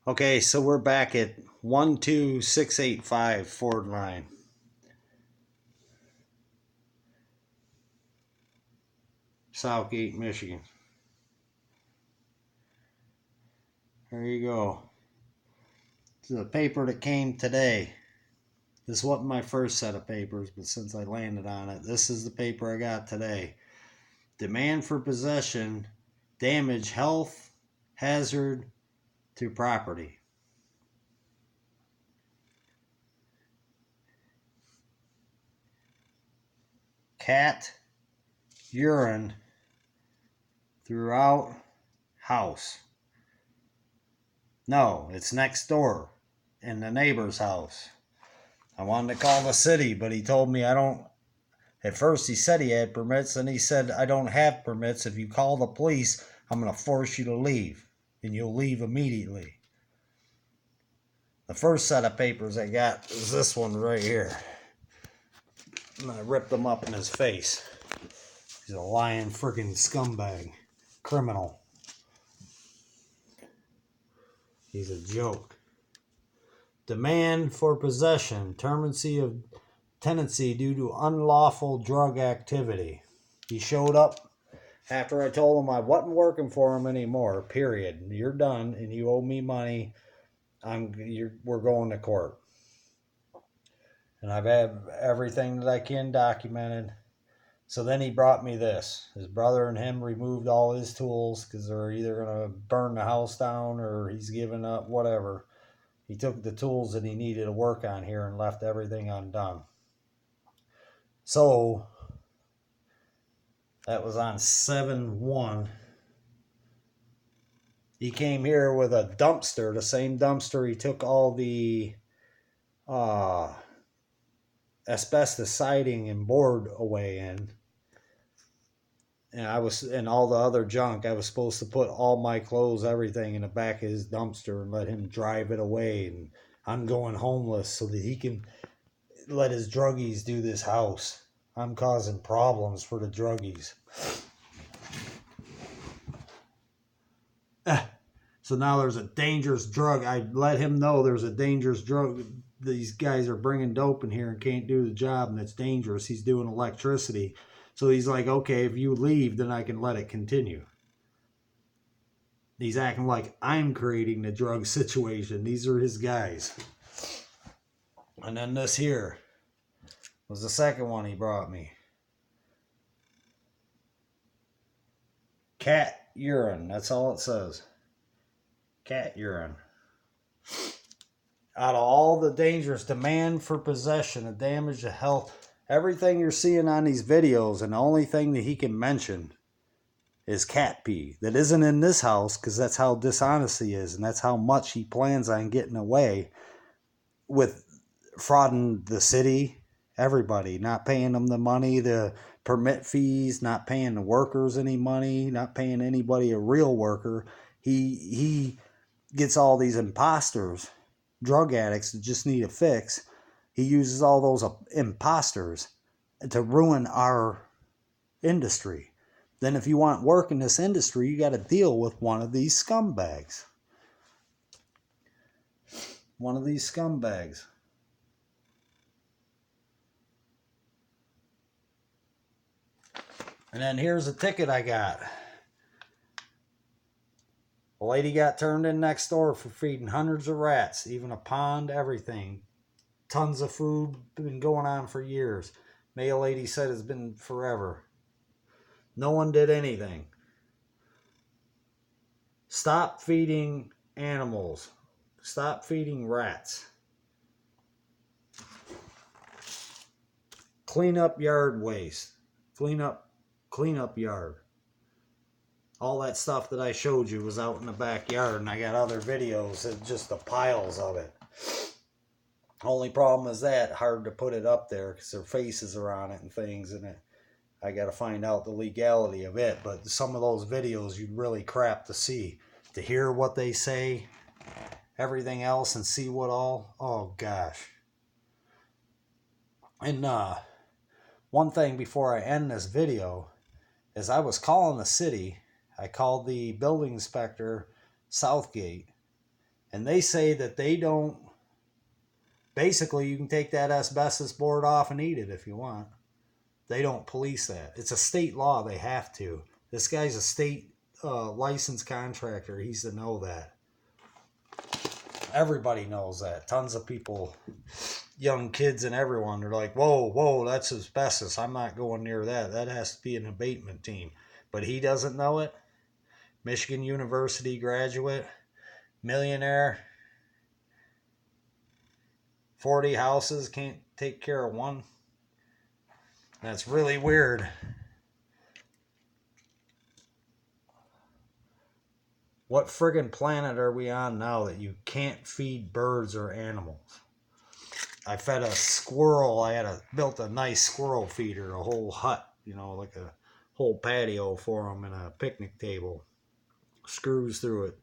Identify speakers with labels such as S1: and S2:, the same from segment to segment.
S1: Okay, so we're back at 12685 Ford line. Southgate, Michigan. There you go. This is a paper that came today. This wasn't my first set of papers, but since I landed on it, this is the paper I got today. Demand for possession, damage, health, hazard to property. Cat urine throughout house. No, it's next door in the neighbor's house. I wanted to call the city, but he told me I don't. At first, he said he had permits, and he said, I don't have permits. If you call the police, I'm going to force you to leave, and you'll leave immediately. The first set of papers I got is this one right here. And I ripped him up in his face. He's a lying freaking scumbag. Criminal. He's a joke. Demand for possession. Tenancy due to unlawful drug activity. He showed up after I told him I wasn't working for him anymore, period. You're done and you owe me money. We're going to court. And I've had everything that I can documented. So then he brought me this. His brother and him removed all his tools because they're either going to burn the house down or he's giving up, whatever. He took the tools that he needed to work on here and left everything undone. So that was on 7/1. He came here with a dumpster, the same dumpster he took all the asbestos siding and board away in. And all the other junk. I was supposed to put all my clothes, everything in the back of his dumpster and let him drive it away. And I'm going homeless so that he can let his druggies do this house. I'm causing problems for the druggies. So now there's a dangerous drug. I let him know there's a dangerous drug. These guys are bringing dope in here and can't do the job, and it's dangerous. He's doing electricity. So he's like, okay, if you leave, then I can let it continue. He's acting like I'm creating the drug situation. These are his guys. And then this here was the second one he brought me. Cat urine. That's all it says. Cat urine. Out of all the dangerous, demand for possession, the damage to health, everything you're seeing on these videos, and the only thing that he can mention is cat pee. That isn't in this house, because that's how dishonest he is, and that's how much he plans on getting away with frauding the city, everybody, not paying them the money, the permit fees, not paying the workers any money, not paying anybody a real worker. He gets all these imposters, drug addicts that just need a fix. He uses all those imposters to ruin our industry. Then if you want work in this industry, you got to deal with one of these scumbags. One of these scumbags. And then here's a ticket I got. A lady got turned in next door for feeding hundreds of rats, even a pond, everything. Tons of food, been going on for years. Mail lady said it's been forever. No one did anything. Stop feeding animals. Stop feeding rats. Clean up yard waste. Clean up yard. All that stuff that I showed you was out in the backyard, and I got other videos of just the piles of it. Only problem is that hard to put it up there because their faces are on it and things, and I got to find out the legality of it. But some of those videos you'd really crap to see, to hear what they say, everything else, and see what all. Oh gosh. And one thing before I end this video is I was calling the city. I called the building inspector, Southgate, And they say that they don't, basically you can take that asbestos board off and eat it if you want. They don't police that. It's a state law. They have to. This guy's a state licensed contractor. He's to know that. Everybody knows that. Tons of people, young kids and everyone, they're like, whoa, that's asbestos. I'm not going near that. That has to be an abatement team. But he doesn't know it. Michigan University graduate, millionaire, 40 houses, can't take care of one. That's really weird. What friggin' planet are we on now that you can't feed birds or animals? I fed a squirrel. Built a nice squirrel feeder, a whole hut, like a whole patio for him and a picnic table. Screws through it.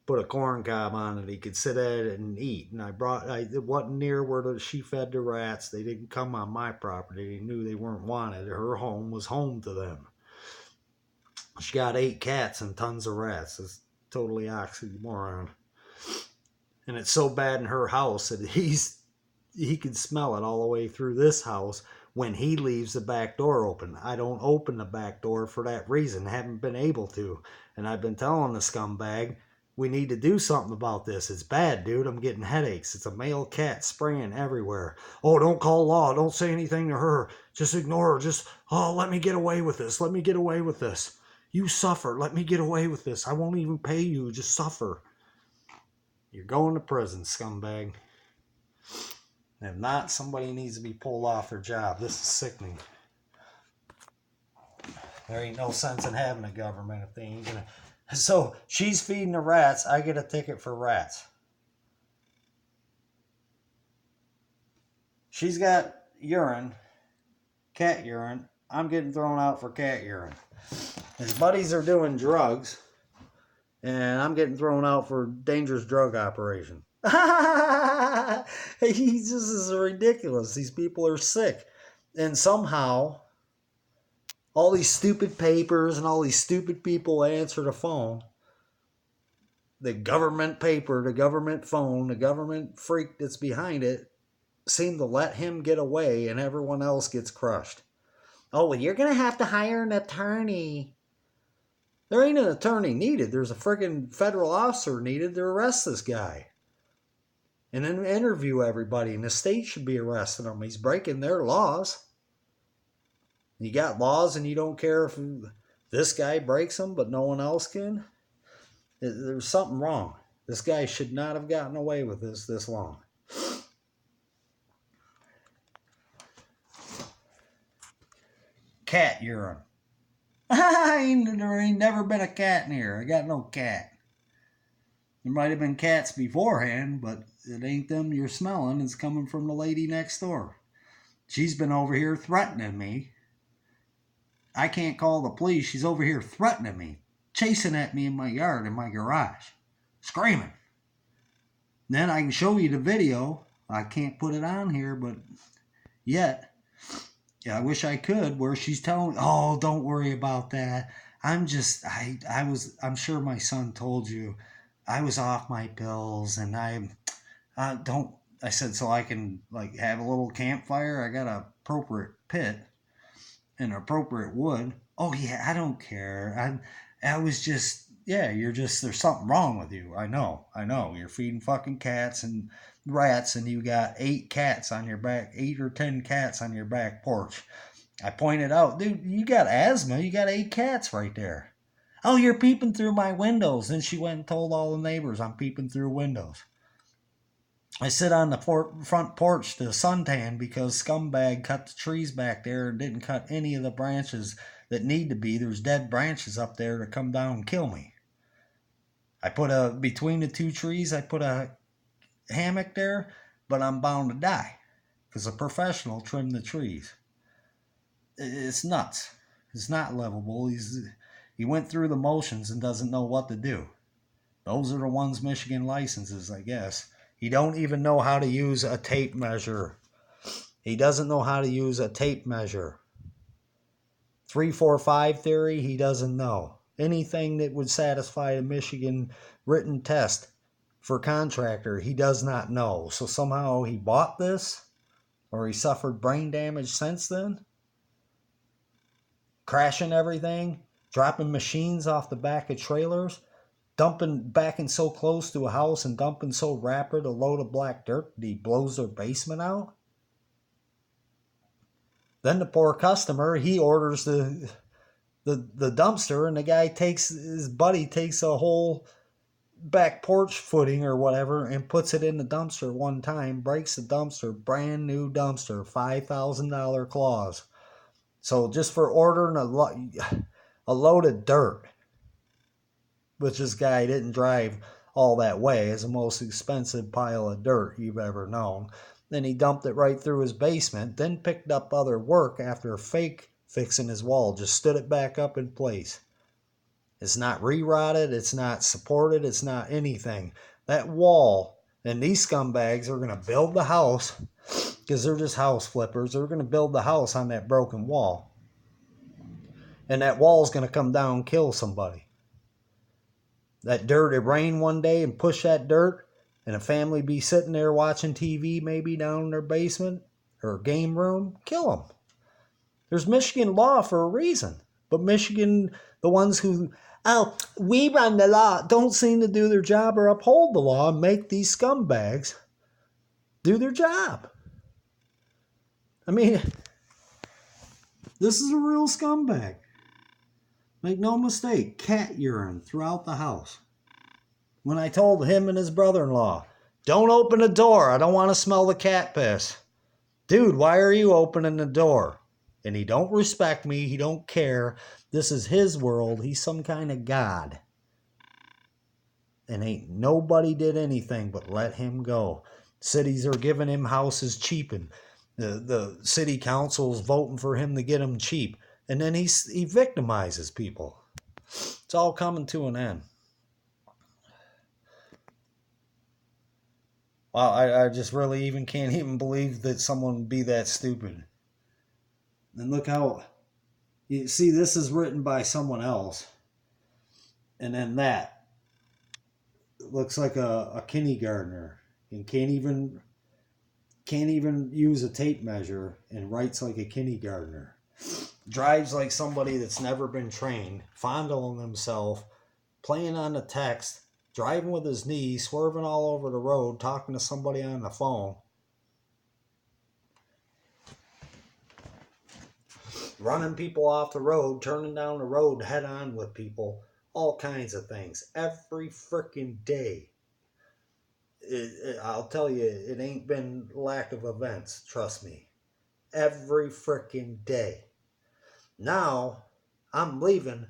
S1: Put a corn cob on it. He could sit at it and eat. And it wasn't near where she fed the rats. They didn't come on my property. They knew they weren't wanted. Her home was home to them. She got 8 cats and tons of rats. It's totally oxymoron. And it's so bad in her house that he can smell it all the way through this house when he leaves the back door open. I don't open the back door for that reason. Haven't been able to. And I've been telling the scumbag, we need to do something about this. It's bad, dude. I'm getting headaches. It's a male cat spraying everywhere. Oh, don't call law. Don't say anything to her. Just ignore her. Let me get away with this. Let me get away with this. You suffer. Let me get away with this. I won't even pay you. Just suffer. You're going to prison, scumbag. If not, somebody needs to be pulled off their job. This is sickening. There ain't no sense in having a government if they ain't gonna. So she's feeding the rats. I get a ticket for rats. She's got urine, cat urine. I'm getting thrown out for cat urine. His buddies are doing drugs, and I'm getting thrown out for dangerous drug operation. This is ridiculous. These people are sick. And somehow, all these stupid papers and all these stupid people answer the phone. The government paper, the government phone, the government freak that's behind it seem to let him get away and everyone else gets crushed. Oh, well, you're going to have to hire an attorney. There ain't an attorney needed. There's a friggin' federal officer needed to arrest this guy. And then interview everybody. And the state should be arresting him. He's breaking their laws. You got laws and you don't care if this guy breaks them, but no one else can? There's something wrong. This guy should not have gotten away with this long. Cat urine. There ain't never been a cat in here. I got no cat. There might have been cats beforehand, but it ain't them you're smelling. It's coming from the lady next door. She's been over here threatening me. I can't call the police. She's over here threatening me. Chasing at me in my yard, in my garage. Screaming. Then I can show you the video. I can't put it on here, but yet. Yeah, I wish I could, where she's telling me, oh, don't worry about that. I'm sure my son told you, I was off my pills and I said, so I can have a little campfire. I got an appropriate pit and appropriate wood. Oh yeah, I don't care. I was just, yeah, there's something wrong with you. I know. You're feeding fucking cats and rats and you got 8 cats on your back, 8 or 10 cats on your back porch. I pointed out, dude, you got asthma. You got 8 cats right there. Oh, you're peeping through my windows. Then she went and told all the neighbors I'm peeping through windows. I sit on the front porch to suntan because scumbag cut the trees back there and didn't cut any of the branches that need to be. There's dead branches up there to come down and kill me. I put between the 2 trees, I put a hammock there, but I'm bound to die because a professional trimmed the trees. It's nuts. It's not livable. He went through the motions and doesn't know what to do. Those are the ones Michigan licenses, I guess. He don't even know how to use a tape measure. He doesn't know how to use a tape measure. 3-4-5 theory, he doesn't know. Anything that would satisfy a Michigan written test for contractor, he does not know. So somehow he bought this, or he suffered brain damage since then, crashing everything, dropping machines off the back of trailers, backing so close to a house and dumping so rapid a load of black dirt that he blows their basement out. Then the poor customer, he orders the dumpster, and the guy his buddy takes a whole back porch footing or whatever and puts it in the dumpster one time, breaks the dumpster, brand new dumpster, $5,000 clause. So just for ordering a load of dirt, which this guy didn't drive all that way, is the most expensive pile of dirt you've ever known. Then he dumped it right through his basement, then picked up other work after fixing his wall, just stood it back up in place. It's not re-rotted, it's not supported, it's not anything. That wall, and these scumbags are going to build the house, because they're just house flippers, they're going to build the house on that broken wall. And that wall's going to come down and kill somebody. That dirt, it rained one day and push that dirt, and a family be sitting there watching TV maybe down in their basement or game room, kill them. There's Michigan law for a reason. But Michigan, the ones who, we run the law, don't seem to do their job or uphold the law and make these scumbags do their job. I mean, this is a real scumbag. Make no mistake, cat urine throughout the house. When I told him and his brother-in-law, don't open the door, I don't want to smell the cat piss. Dude, why are you opening the door? And he don't respect me, he don't care. This is his world, he's some kind of god. And ain't nobody did anything but let him go. Cities are giving him houses cheap, and the city council's voting for him to get them cheap. And then he victimizes people. It's all coming to an end. Wow, I just really can't even believe that someone would be that stupid. And look how, you see, this is written by someone else. And then that looks like a kindergartner and can't even use a tape measure and writes like a kindergartner. Drives like somebody that's never been trained, fondling himself, playing on the text, driving with his knees, swerving all over the road, talking to somebody on the phone. Running people off the road, turning down the road head on with people, all kinds of things. Every freaking day. I'll tell you, it ain't been lack of events, trust me. Every freaking day. Now, I'm leaving,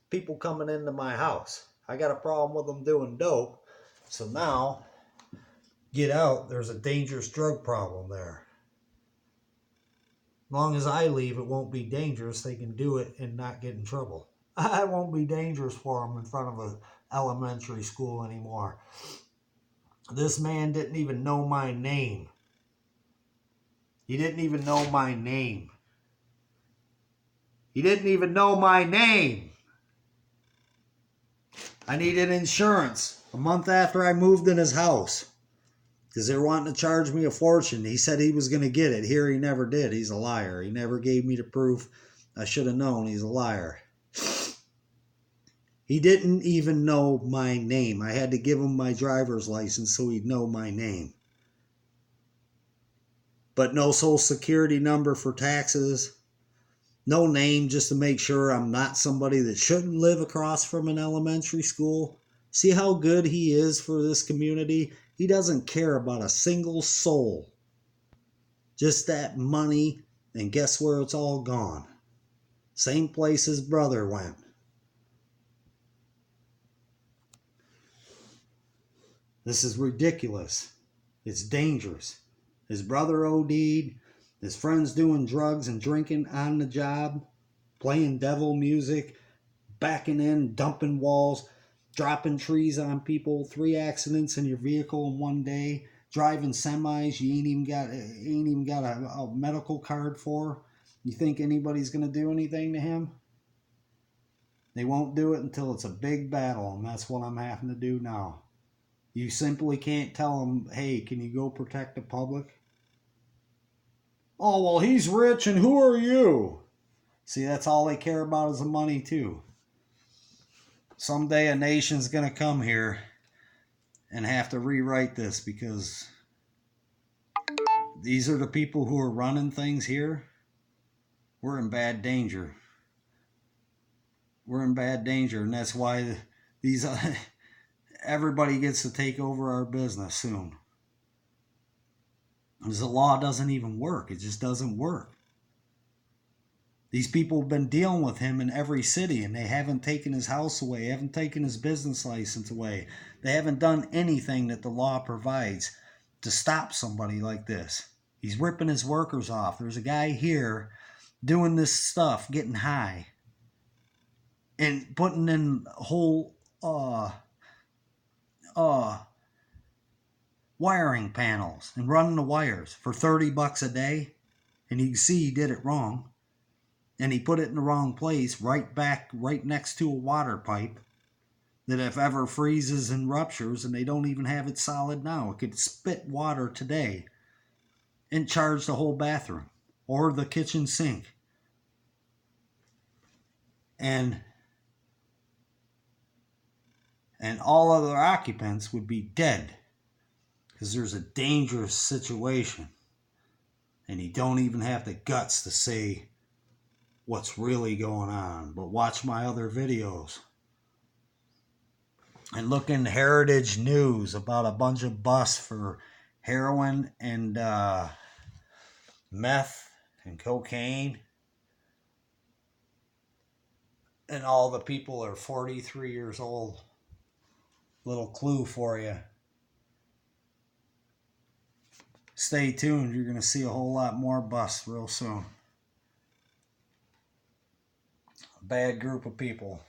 S1: people coming into my house. I got a problem with them doing dope. So now, get out, there's a dangerous drug problem there. As long as I leave, it won't be dangerous. They can do it and not get in trouble. I won't be dangerous for them in front of an elementary school anymore. This man didn't even know my name. He didn't even know my name. He didn't even know my name. I needed insurance a month after I moved in his house because they were wanting to charge me a fortune. He said he was going to get it. Here he never did. He's a liar. He never gave me the proof. I should have known. He's a liar. He didn't even know my name. I had to give him my driver's license so he'd know my name. But no social security number for taxes. No name, just to make sure I'm not somebody that shouldn't live across from an elementary school. See how good he is for this community? He doesn't care about a single soul. Just that money, and guess where it's all gone? Same place his brother went. This is ridiculous. It's dangerous. His brother OD'd. His friends doing drugs and drinking on the job, playing devil music, backing in, dumping walls, dropping trees on people, 3 accidents in your vehicle in one day, driving semis you ain't even got a medical card for. You think anybody's going to do anything to him? They won't do it until it's a big battle, and that's what I'm having to do now. You simply can't tell them, hey, can you go protect the public? Oh, well, he's rich and who are you? See, that's all they care about is the money, too. Someday a nation's going to come here and have to rewrite this because these are the people who are running things here. We're in bad danger. We're in bad danger, and that's why these everybody gets to take over our business soon. Because the law doesn't even work. It just doesn't work. These people have been dealing with him in every city, and they haven't taken his house away, haven't taken his business license away. They haven't done anything that the law provides to stop somebody like this. He's ripping his workers off. There's a guy here doing this stuff, getting high, and putting in whole wiring panels and running the wires for $30 a day. And you can see he did it wrong. And he put it in the wrong place, right next to a water pipe that if ever freezes and ruptures, and they don't even have it solid now, it could spit water today and charge the whole bathroom or the kitchen sink. And all other occupants would be dead because there's a dangerous situation. And you don't even have the guts to say what's really going on. But watch my other videos. And look in Heritage News about a bunch of busts for heroin and meth and cocaine. And all the people are 43 years old. Little clue for you. Stay tuned. You're going to see a whole lot more busts real soon. A bad group of people.